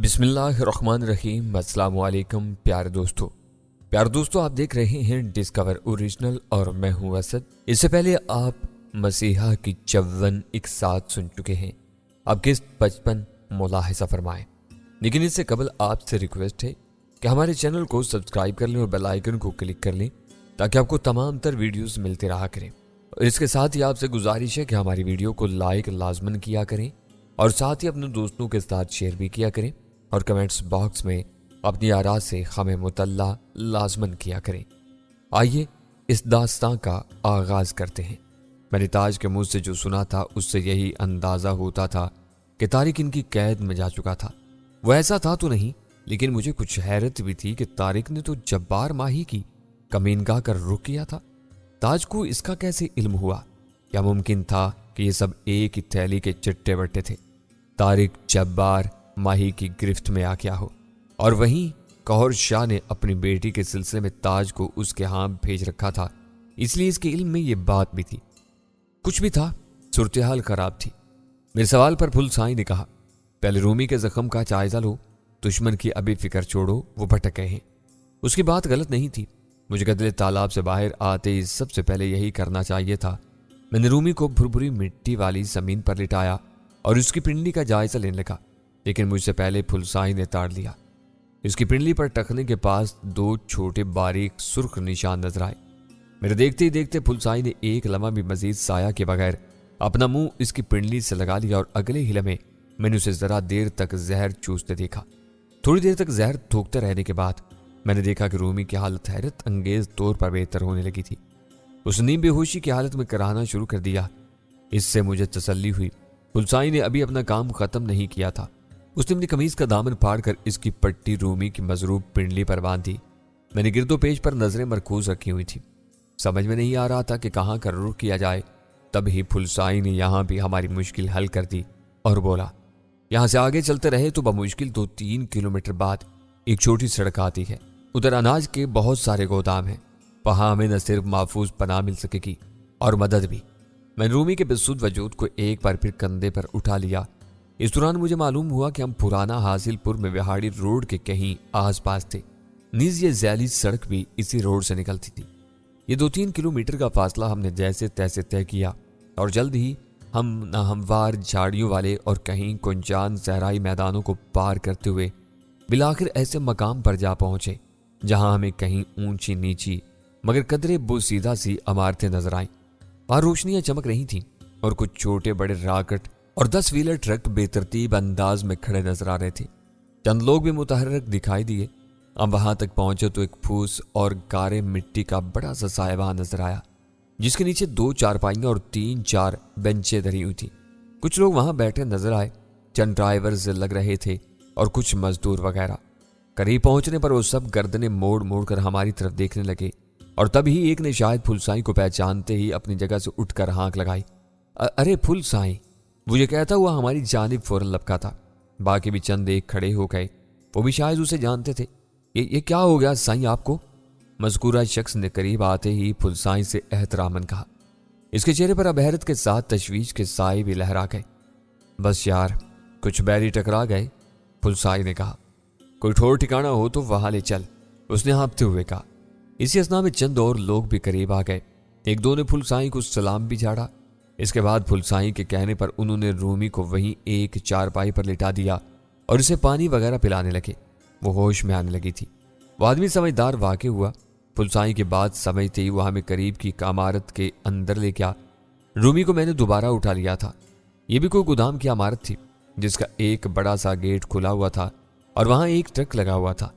بسم اللہ الرحمن الرحیم۔ السلام علیکم پیارے دوستو آپ دیکھ رہے ہیں ڈسکور اوریجنل اور میں ہوں اسد۔ اس سے پہلے آپ مسیحا کی 54 ایک ساتھ سن چکے ہیں۔ آپ قسط 55 ملاحظہ فرمائیں، لیکن اس سے قبل آپ سے ریکویسٹ ہے کہ ہمارے چینل کو سبسکرائب کر لیں اور بیل آئیکن کو کلک کر لیں تاکہ آپ کو تمام تر ویڈیوز ملتے رہا کریں۔ اور اس کے ساتھ ہی آپ سے گزارش ہے کہ ہماری ویڈیو کو لائک لازمن کیا کریں اور ساتھ ہی اپنے دوستوں کے ساتھ شیئر بھی کیا کریں اور کمنٹس باکس میں اپنی آراء سے ہمیں مطلع لازمن کیا کریں۔ آئیے اس داستان کا آغاز کرتے ہیں۔ میں نے تاج کے منہ سے جو سنا تھا اس سے یہی اندازہ ہوتا تھا کہ طارق ان کی قید میں جا چکا تھا۔ وہ ایسا تھا تو نہیں، لیکن مجھے کچھ حیرت بھی تھی کہ طارق نے تو جبار ماہی کی کمینگاہ کر رخ کیا تھا۔ تاج کو اس کا کیسے علم ہوا؟ کیا ممکن تھا کہ یہ سب ایک ہی تھیلی کے چٹے بٹے تھے؟ طارق جبار ماہی کی گرفت میں آ گیا ہو اور وہیں قہر شاہ نے اپنی بیٹی کے سلسلے میں تاج کو اس کے ہاں بھیج رکھا تھا، اس لیے اس کے علم میں یہ بات بھی تھی۔ کچھ بھی تھا، صورتحال خراب تھی۔ میرے سوال پر پھل سائی نے کہا، پہلے رومی کے زخم کا جائزہ لو، دشمن کی ابھی فکر چھوڑو، وہ بھٹک گئے ہیں۔ اس کی بات غلط نہیں تھی۔ مجھے قتل تالاب سے باہر آتے ہی سب سے پہلے یہی کرنا چاہیے تھا۔ میں نے رومی کو بھربھری مٹی والی زمین پر لٹایا اور اس کی پنڈلی کا جائزہ لینے لگا، لیکن مجھ سے پہلے پھلسائی نے تاڑ لیا۔ اس کی پنڈلی پر ٹخنے کے پاس 2 چھوٹے باریک سرخ نشان نظر آئے۔ میرے دیکھتے ہی دیکھتے پھلسائی نے ایک لمحہ بھی مزید سایہ کے بغیر اپنا منہ اس کی پنڈلی سے لگا لیا اور اگلے ہی لمحے میں نے اسے ذرا دیر تک زہر چوستے دیکھا۔ تھوڑی دیر تک زہر تھوکتے رہنے کے بعد میں نے دیکھا کہ رومی کی حالت حیرت انگیز طور پر بہتر ہونے لگی تھی۔ اس نے بے ہوشی کی حالت میں کراہنا شروع کر دیا۔ اس سے مجھے تسلی ہوئی۔ پھلسائی نے ابھی اپنا کام ختم نہیں کیا تھا۔ اس نے اپنی قمیض کا دامن پھاڑ کر اس کی پٹی رومی کی مضروب پنڈلی پر باندھ دی۔ میں نے گرد و پیش پر نظریں مرکوز رکھی ہوئی تھی۔ سمجھ میں نہیں آ رہا تھا کہ کہاں کا رخ کیا جائے۔ تب ہی پھلسائی نے یہاں بھی ہماری مشکل حل کر دی اور بولا، یہاں سے آگے چلتے رہے تو بمشکل 2-3 کلومیٹر بعد ایک چھوٹی سڑک آتی ہے۔ ادھر اناج کے بہت سارے گودام ہیں۔ وہاں ہمیں نہ صرف محفوظ پناہ مل سکے گی اور مدد بھی۔ میں نے رومی کے بسود وجود کو ایک بار پھر کندھے پر اٹھا لیا۔ اس دوران مجھے معلوم ہوا کہ ہم پرانا حاصل پور میں وہاڑی روڈ کے کہیں آس پاس تھے، نیز یہ ذیلی سڑک بھی اسی روڈ سے نکلتی تھی۔ یہ 2-3 کلومیٹر کا فاصلہ ہم نے جیسے تیسے طے کیا اور جلد ہی ہم ناہموار جھاڑیوں والے اور کہیں کنجان صحرائی میدانوں کو پار کرتے ہوئے بالآخر ایسے مقام پر جا پہنچے جہاں ہمیں کہیں اونچی نیچی مگر قدرے بوسیدہ سی عمارتیں نظر آئیں۔ وہاں روشنیاں چمک رہی تھیں اور کچھ چھوٹے بڑے راکٹ اور 10 ویلر ٹرک بے ترتیب انداز میں کھڑے نظر آ رہے تھے۔ چند لوگ بھی متحرک دکھائی دیے۔ ہم وہاں تک پہنچے تو ایک پھوس اور گارے مٹی کا بڑا سا سائبان نظر آیا، جس کے نیچے 2 چارپائیاں اور 3-4 بینچیں دھری ہوئی تھی۔ کچھ لوگ وہاں بیٹھے نظر آئے، چند ڈرائیورز لگ رہے تھے اور کچھ مزدور وغیرہ۔ قریب پہنچنے پر وہ سب گردنیں موڑ موڑ کر ہماری طرف دیکھنے لگے اور تب ہی ایک نے شاید پھلسائی کو پہچانتے ہی اپنی جگہ سے اٹھ کر ہانک لگائی، ارے پھلسائی! وہ یہ کہتا ہوا ہماری جانب فوراً لپکا تھا۔ باقی بھی چند ایک کھڑے ہو گئے، وہ بھی شاید اسے جانتے تھے۔ یہ کیا ہو گیا سائیں آپ کو؟ مذکورہ شخص نے قریب آتے ہی پھلسائی سے احتراماً کہا۔ اس کے چہرے پر اب حیرت کے ساتھ تشویش کے سائے بھی لہرا گئے۔ بس یار، کچھ بیری ٹکرا گئے، پھلسائی نے کہا۔ کوئی ٹھور ٹھکانا ہو تو وہاں لے چل، اس نے ہانپتے ہوئے کہا۔ اسی اثنا میں چند اور لوگ بھی قریب آ گئے۔ 1-2 نے پھلسائی کو سلام بھی جھاڑا۔ اس کے بعد پھلسائی کے کہنے پر انہوں نے رومی کو وہیں ایک چارپائی پر لٹا دیا اور اسے پانی وغیرہ پلانے لگے۔ وہ ہوش میں آنے لگی تھی۔ وہ آدمی سمجھدار واقع ہوا۔ پھلسائی کی بات سمجھتے ہی وہ ہمیں قریب کی عمارت کے اندر لے گیا۔ رومی کو میں نے دوبارہ اٹھا لیا تھا۔ یہ بھی کوئی گودام کی عمارت تھی جس کا ایک بڑا سا گیٹ کھلا ہوا تھا اور وہاں ایک ٹرک لگا ہوا تھا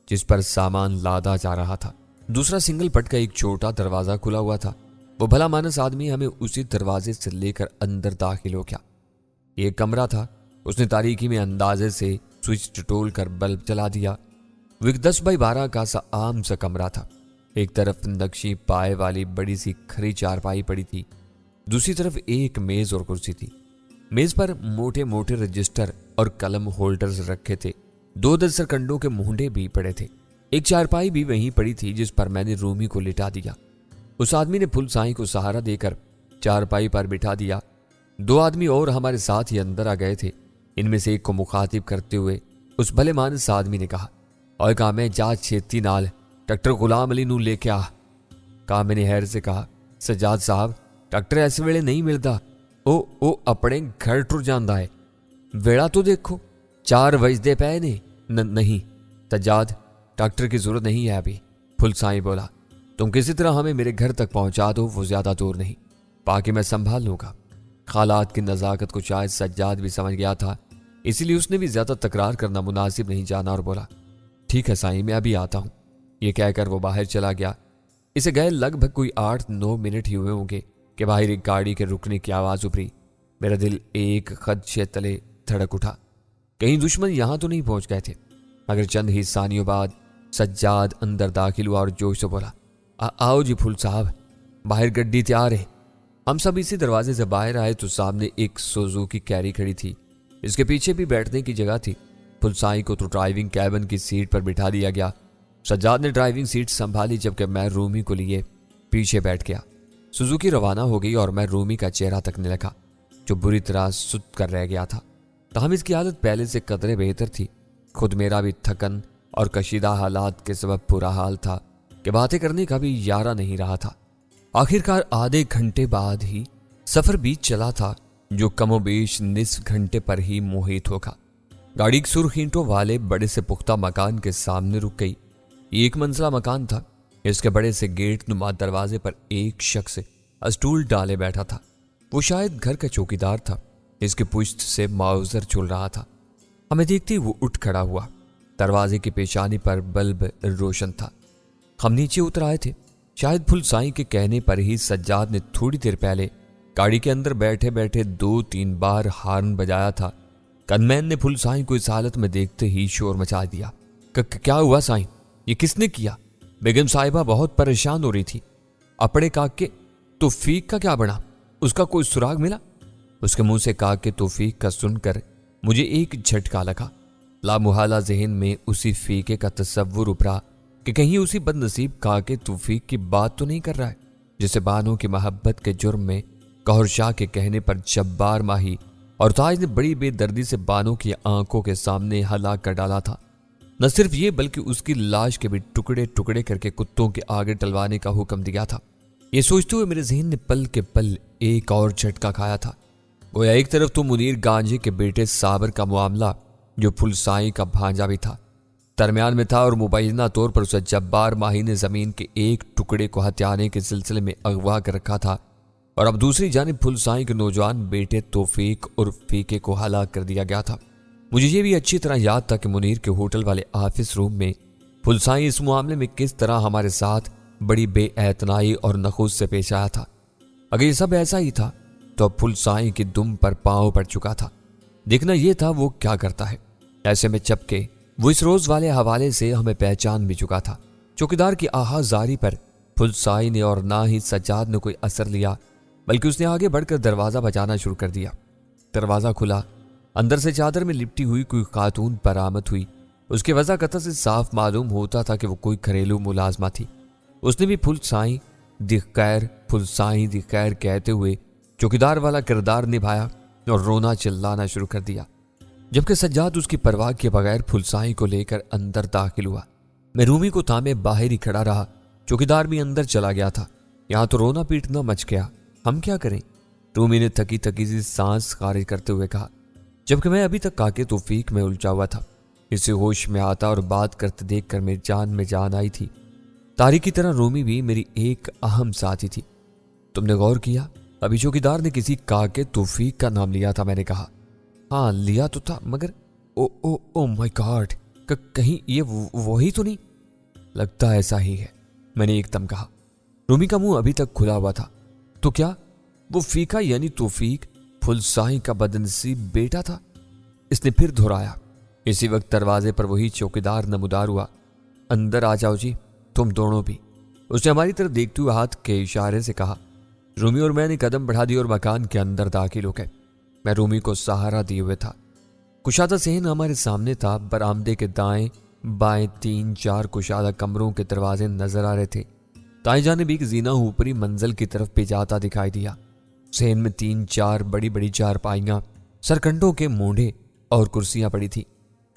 جس پر سامان لادا جا رہا تھا۔ دوسرا سنگل پٹ کا ایک چھوٹا دروازہ کھلا ہوا تھا۔ وہ بھلا مانس آدمی ہمیں اسی دروازے سے لے کر اندر داخل ہو گیا۔ یہ کمرہ تھا۔ اس نے تاریکی میں اندازے سے سوئچ ٹٹول کر بلب جلا دیا۔ وہ ایک 10x12 کا سا عام سا کمرہ تھا۔ ایک طرف نقشی پائے والی بڑی سی کھری چارپائی پڑی تھی، دوسری طرف ایک میز اور کرسی تھی۔ میز پر موٹے موٹے رجسٹر اور قلم ہولڈرز رکھے تھے۔ 2 سرکنڈوں کے مونڈے بھی پڑے تھے۔ ایک چارپائی بھی وہیں پڑی تھی جس پر میں نے رومی کو لٹا دیا۔ اس آدمی نے پھلسائی کو سہارا دے کر چارپائی پر بٹھا دیا۔ 2 آدمی اور ہمارے ساتھ ہی اندر آ گئے تھے۔ ان میں سے ایک کو مخاطب کرتے ہوئے اس بھلے مانس آدمی نے کہا۔ اور کہا میں جا چھیتی نال ڈاکٹر غلام علی نو لے کے آ۔ کہا میں نے حیر سے کہا سجاد صاحب ڈاکٹر ایسے ویلے نہیں ملتا، او اپنے گھر ٹر جاندہ ہے، ویڑا تو دیکھو 4 بجدے پے نے۔ نہیں سجاد ڈاکٹر کی ضرورت نہیں ہے ابھی، پھل سائیں بولا، تم کسی طرح ہمیں میرے گھر تک پہنچا دو، وہ زیادہ دور نہیں، باقی میں سنبھال لوں گا۔ حالات کی نزاکت کو شاید سجاد بھی سمجھ گیا تھا، اسی لیے اس نے بھی زیادہ تکرار کرنا مناسب نہیں جانا اور بولا ٹھیک ہے سائیں میں ابھی آتا ہوں۔ یہ کہہ کر وہ باہر چلا گیا۔ اسے گئے لگ بھگ کوئی 8-9 منٹ ہی ہوئے ہوں گے کہ باہر ایک گاڑی کے رکنے کی آواز ابھری۔ میرا دل ایک خدشے تلے دھڑک اٹھا، کہیں دشمن یہاں تو نہیں پہنچ گئے تھے۔ مگر چند ہی ثانیوں بعد سجاد اندر داخل ہوا اور جوش سے بولا آؤ جی پھول صاحب، باہر گڈی تیار ہے۔ ہم سب اسی دروازے سے باہر آئے تو سامنے ایک سوزوکی کیری کھڑی تھی، اس کے پیچھے بھی بیٹھنے کی جگہ تھی۔ پھول سائیں کو تو ڈرائیونگ کیبن کی سیٹ پر بٹھا دیا گیا۔ سجاد نے ڈرائیونگ سیٹ سنبھالی جبکہ میں رومی کو لیے پیچھے بیٹھ گیا۔ سوزوکی روانہ ہو گئی اور میں رومی کا چہرہ تکنے لگا جو بری طرح سست کر رہ گیا تھا، تاہم اس کی حالت پہلے سے قدرے بہتر تھی۔ خود میرا بھی تھکن اور کشیدہ حالات کے سبب برا حال تھا کہ باتیں کرنے کا بھی یارہ نہیں رہا تھا۔ آخرکار آدھے گھنٹے بعد ہی سفر بیت چلا تھا جو کم و بیش نصف گھنٹے پر ہی محیط ہوگا۔ گاڑی سرخ اینٹوں والے بڑے سے پختہ مکان کے سامنے رک گئی۔ یہ ایک منزلہ مکان تھا۔ اس کے بڑے سے گیٹ نما دروازے پر ایک شخص اسٹول ڈالے بیٹھا تھا، وہ شاید گھر کا چوکیدار تھا۔ اس کی پشت سے ماؤزر چل رہا تھا۔ ہمیں دیکھتے وہ اٹھ کھڑا ہوا، دروازے کی پیشانی پر بلب روشن تھا۔ ہم نیچے اتر آئے تھے۔ شاید پھول سائیں کے کہنے پر ہی سجاد نے تھوڑی دیر پہلے گاڑی کے اندر بیٹھے بیٹھے 2-3 بار ہارن بجایا تھا۔ کنمین نے پھول سائیں کو اس حالت میں دیکھتے ہی شور مچا دیا۔ کیا ہوا سائیں؟ یہ کس نے کیا؟ بیگم صاحبہ بہت پریشان ہو رہی تھی۔ اپنے کاکے توفیق کا کیا بنا؟ اس کا کوئی سراغ ملا؟ اس کے منہ سے کاکے توفیق کا سن کر مجھے ایک جھٹکا لگا۔ لامحالہ ذہن میں اسی فیقے کا تصور ابھرا کہ کہیں اسی بد نصیب کاکے توفیق کی بات تو نہیں کر رہا ہے جسے بانوں کی محبت کے جرم میں قہر شاہ کے کہنے پر جبار ماہی اور تاج نے بڑی بے دردی سے بانوں کی آنکھوں کے سامنے ہلاک کر ڈالا تھا۔ نہ صرف یہ بلکہ اس کی لاش کے بھی ٹکڑے ٹکڑے کر کے کتوں کے آگے ٹلوانے کا حکم دیا تھا۔ یہ سوچتے ہوئے میرے ذہن نے پل کے پل ایک اور جھٹکا کھایا تھا۔ گویا ایک طرف تو منیر گانجے کے بیٹے صابر کا معاملہ جو پھول سائیں کا بھانجا بھی تھا درمیان میں تھا، اور مبینہ طور پر اسے جبار ماہی نے زمین کے ایک ٹکڑے کو ہتھیانے کے سلسلے میں اغوا کر رکھا تھا، اور اب دوسری جانب پھول سائیں کے نوجوان بیٹے توفیق اور فیقے کو ہلاک کر دیا گیا تھا۔ مجھے یہ بھی اچھی طرح یاد تھا کہ منیر کے ہوٹل والے آفس روم میں پھول سائیں اس معاملے میں کس طرح ہمارے ساتھ بڑی بے اعتنائی اور نخوت سے پیش آیا تھا۔ اگر یہ سب ایسا ہی تھا تو اب پھول سائیں کی دم پر پاؤں پڑ چکا تھا۔ دیکھنا یہ تھا وہ کیا کرتا ہے۔ ایسے میں چپکے وہ اس روز والے حوالے سے ہمیں پہچان بھی چکا تھا۔ چوکیدار کی آہا زاری پر پھول سائیں نے اور نہ ہی سجاد نے کوئی اثر لیا، بلکہ اس نے آگے بڑھ کر دروازہ بجانا شروع کر دیا۔ دروازہ کھلا، اندر سے چادر میں لپٹی ہوئی کوئی خاتون برآمد ہوئی۔ اس کے وضع قطع سے صاف معلوم ہوتا تھا کہ وہ کوئی گھریلو ملازمہ تھی۔ اس نے بھی پھول سائیں دی خیر، پھول سائیں دی خیر کہتے ہوئے چوکیدار والا کردار نبھایا اور رونا چلانا شروع کر دیا، جبکہ سجاد اس کی پرواہ کے بغیر پھول سائیں کو لے کر اندر داخل ہوا۔ میں رومی کو تھامے باہر ہی کھڑا رہا۔ چوکیدار بھی اندر چلا گیا تھا۔ یہاں تو رونا پیٹنا مچ گیا، ہم کیا کریں؟ رومی نے تھکی تھکی سی سانس خارج کرتے ہوئے کہا، جبکہ میں ابھی تک کاکے توفیق میں الجھا ہوا تھا۔ اسے ہوش میں آتا اور بات کرتے دیکھ کر میری جان میں جان آئی تھی۔ تاریخ کی طرح رومی بھی میری ایک اہم ساتھی تھی۔ تم نے غور کیا؟ ابھی چوکیدار نے کسی کاکے توفیق کا نام لیا تھا۔ میں نے کہا ہاں لیا تو تھا، مگر او مائی گاڈ، کہیں یہ وہی تو نہیں؟ لگتا ایسا ہی ہے، میں نے ایک دم کہا۔ رومی کا منہ ابھی تک کھلا ہوا تھا۔ تو کیا وہ فیقہ یعنی توفیق پھول سائیں کا بدنصیب بیٹا تھا؟ اس نے پھر دہرایا۔ اسی وقت دروازے پر وہی چوکیدار نمودار ہوا۔ اندر آ جاؤ جی، تم دونوں بھی، اس نے ہماری طرف دیکھتے ہوئے ہاتھ کے اشارے سے کہا۔ رومی اور میں نے قدم بڑھا دی اور مکان کے اندر داخل ہو گئے۔ میں رومی کو سہارا دیے ہوئے تھا۔ کشادہ صحن ہمارے سامنے تھا۔ برآمدے کے دائیں بائیں 3-4 کشادہ کمروں کے دروازے نظر آ رہے تھے۔ دائیں جانب ایک زینہ اوپری منزل کی طرف پہ جاتا دکھائی دیا۔ صحن میں 3-4 بڑی بڑی چارپائیاں، سرکنڈوں کے مونڈے اور کرسیاں پڑی تھی۔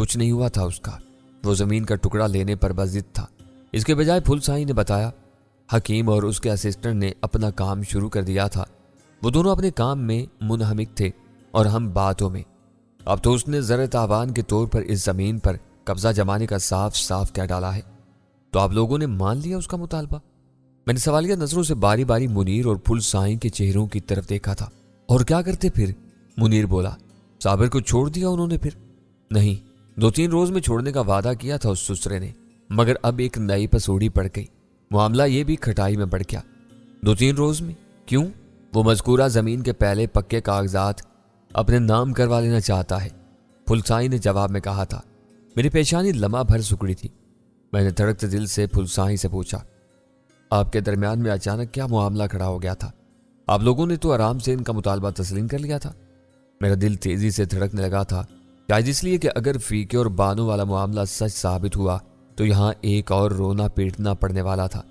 کچھ نہیں ہوا تھا اس کا، وہ زمین کا ٹکڑا لینے پر بضد تھا۔ اس کے بجائے پھل سائی نے بتایا حکیم اور اس کے اسسٹنٹ نے اپنا کام شروع کر دیا تھا۔ وہ دونوں اپنے کام میں منہمک تھے اور ہم باتوں میں۔ اب تو اس نے زر تاوان کے طور پر اس زمین پر قبضہ جمانے کا صاف صاف کہہ ڈالا ہے۔ تو آپ لوگوں نے مان لیا اس کا مطالبہ؟ میں نے سوالیہ نظروں سے باری باری منیر اور پھل سائی کے چہروں کی طرف دیکھا تھا۔ اور کیا کرتے پھر؟ منیر بولا۔ صابر کو چھوڑ دیا انہوں نے پھر؟ نہیں، 2-3 روز میں چھوڑنے کا وعدہ کیا تھا اس سسرے نے، مگر اب ایک نئی پسوڑی پڑ گئی، معاملہ یہ بھی کھٹائی میں بڑھ گیا۔ 2-3 روز میں؟ کیوں؟ وہ مذکورہ زمین کے پہلے پکے کاغذات اپنے نام کروا لینا چاہتا ہے، پھل سائی نے جواب میں کہا تھا۔ میری پیشانی لمحہ بھر سکڑی تھی۔ میں نے دھڑکتے دل سے پھل سائی سے پوچھا، آپ کے درمیان میں اچانک کیا معاملہ کھڑا ہو گیا تھا؟ آپ لوگوں نے تو آرام سے ان کا مطالبہ تسلیم کر لیا تھا۔ میرا دل تیزی سے دھڑکنے لگا تھا، شاید اس لیے کہ اگر فیکے اور بانو والا معاملہ سچ ثابت ہوا تو یہاں ایک اور رونا پیٹنا پڑنے والا تھا۔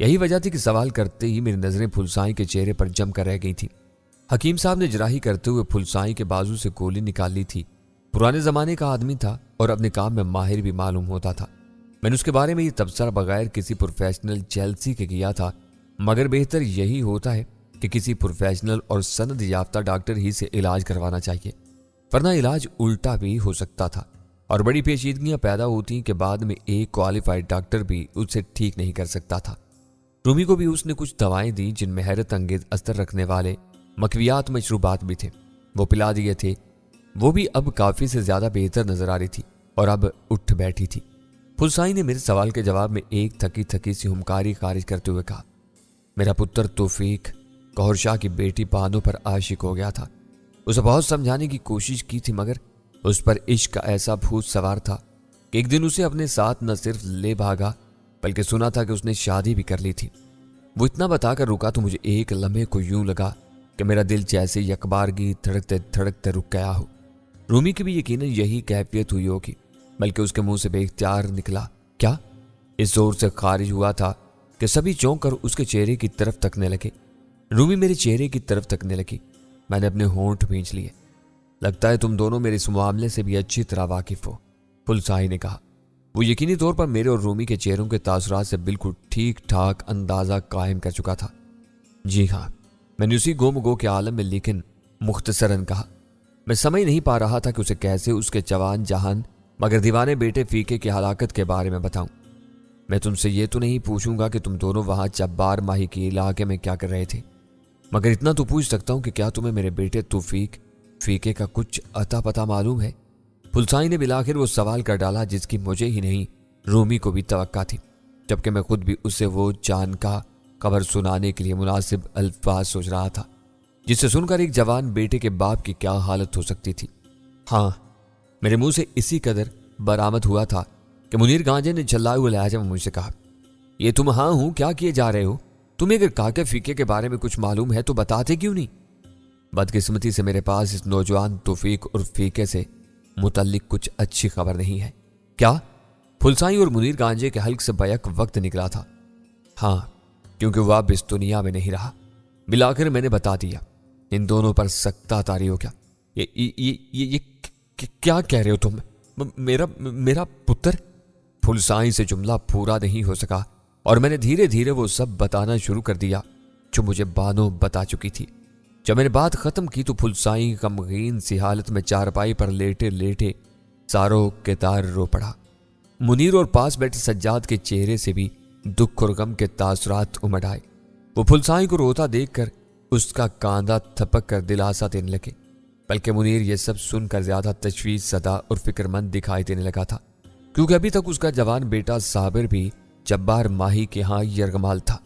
یہی وجہ تھی کہ سوال کرتے ہی میری نظریں پھل سائی کے چہرے پر جم کر رہ گئی تھیں۔ حکیم صاحب نے جراحی کرتے ہوئے پھل سائی کے بازو سے گولی نکال لی تھی۔ پرانے زمانے کا آدمی تھا اور اپنے کام میں ماہر بھی معلوم ہوتا تھا۔ میں نے اس کے بارے میں یہ تبصرہ بغیر کسی پروفیشنل جیلسی کے کیا تھا، مگر بہتر یہی ہوتا ہے کہ کسی پروفیشنل اور سند یافتہ ڈاکٹر ہی سے علاج کروانا چاہیے، ورنہ علاج الٹا بھی ہو سکتا تھا اور بڑی پیچیدگیاں پیدا ہوتی کہ بعد میں ایک کوالیفائڈ ڈاکٹر بھی اسے ٹھیک نہیں کر سکتا تھا۔ رومی کو بھی اس نے کچھ دوائیں دی جن میں حیرت انگیز اثر رکھنے والے مکویات مشروبات بھی تھے، وہ پلا دیے تھے۔ وہ بھی اب کافی سے زیادہ بہتر نظر آ رہی تھی اور اب اٹھ بیٹھی تھی۔ پھل سائی نے میرے سوال کے جواب میں ایک تھکی تھکی سی ہمکاری خارج کرتے ہوئے کہا، میرا پتر توفیق گوہر شاہ کی بیٹی بانو پر عاشق ہو گیا تھا۔ اسے بہت سمجھانے کی کوشش کی تھی، مگر اس پر عشق کا ایسا بھوت سوار تھا کہ ایک دن اسے اپنے ساتھ نہ صرف لے بھاگا بلکہ سنا تھا کہ اس نے شادی بھی کر لی تھی۔ وہ اتنا بتا کر رکا تو مجھے ایک لمحے کو یوں لگا کہ میرا دل جیسے یکبارگی دھڑکتے دھڑکتے رک گیا ہو۔ رومی کی بھی یقیناً یہی کیفیت ہوئی ہوگی، بلکہ اس کے منہ سے بے اختیار نکلا، کیا؟ اس زور سے خارج ہوا تھا کہ سبھی چونک کر اس کے چہرے کی طرف تکنے لگے۔ رومی میرے چہرے کی طرف تکنے لگی۔ میں نے اپنے ہونٹ بھینچ لیے۔ لگتا ہے تم دونوں میرے اس معاملے سے بھی اچھی طرح واقف ہو، پھل سائی نے کہا۔ وہ یقینی طور پر میرے اور رومی کے چہروں کے تاثرات سے بالکل ٹھیک ٹھاک اندازہ قائم کر چکا تھا۔ جی ہاں، میں نے اسی گم گو کے عالم میں لیکن مختصراً کہا۔ میں سمجھ نہیں پا رہا تھا کہ اسے کیسے اس کے جوان جہان مگر دیوانے بیٹے فیکے کی ہلاکت کے بارے میں بتاؤں۔ میں تم سے یہ تو نہیں پوچھوں گا کہ تم دونوں وہاں چبار ماہی کے علاقے میں کیا کر رہے تھے، مگر اتنا تو پوچھ سکتا ہوں کہ کیا تمہیں میرے بیٹے توفیق فیکے کا کچھ اتا پتا معلوم ہے؟ پھل سائی نے بالآخر وہ سوال کر ڈالا جس کی مجھے ہی نہیں رومی کو بھی توقع تھی، جبکہ میں خود بھی اسے وہ جان کا خبر سنانے کے لیے مناسب الفاظ سوچ رہا تھا جس سے سن کر ایک جوان بیٹے کے باپ کی کیا حالت ہو سکتی تھی۔ ہاں، میرے منہ سے اسی قدر برآمد ہوا تھا کہ منیر گانجے نے جھلائے ہوئے لہجے میں مجھ سے کہا، یہ تم ہاں ہوں کیا کیے جا رہے ہو؟ تمہیں اگر کاکے فیکے کے بارے میں کچھ معلوم ہے تو بتاتے کیوں نہیں؟ بدقسمتی سے میرے پاس اس نوجوان توفیق اور فیکے سے متعلق کچھ اچھی خبر نہیں ہے۔ کیا؟ پھل سائی اور منیر گانجے کے حلق سے بیک وقت نکلا تھا۔ ہاں، کیونکہ وہ اب اس دنیا میں نہیں رہا۔ بالآخر میں نے بتا دیا۔ ان دونوں پر سکتہ طاری ہو گیا۔ یہ کیا کہہ رہے ہو تم؟ میرا پتر؟ پھل سائی سے جملہ پورا نہیں ہو سکا اور میں نے دھیرے دھیرے وہ سب بتانا شروع کر دیا جو مجھے بانو بتا چکی تھی۔ جب میں نے بات ختم کی تو پھل سائی غمگین سی حالت میں چارپائی پر لیٹے لیٹے ساروں کے تار رو پڑا۔ منیر اور پاس بیٹھے سجاد کے چہرے سے بھی دکھ اور غم کے تاثرات امڈ آئے۔ وہ پھل سائی کو روتا دیکھ کر اس کا کاندھا تھپک کر دلاسا دینے لگے، بلکہ منیر یہ سب سن کر زیادہ تشویش زدہ اور فکر مند دکھائی دینے لگا تھا، کیونکہ ابھی تک اس کا جوان بیٹا صابر بھی جبار ماہی کے ہاں یرغمال تھا۔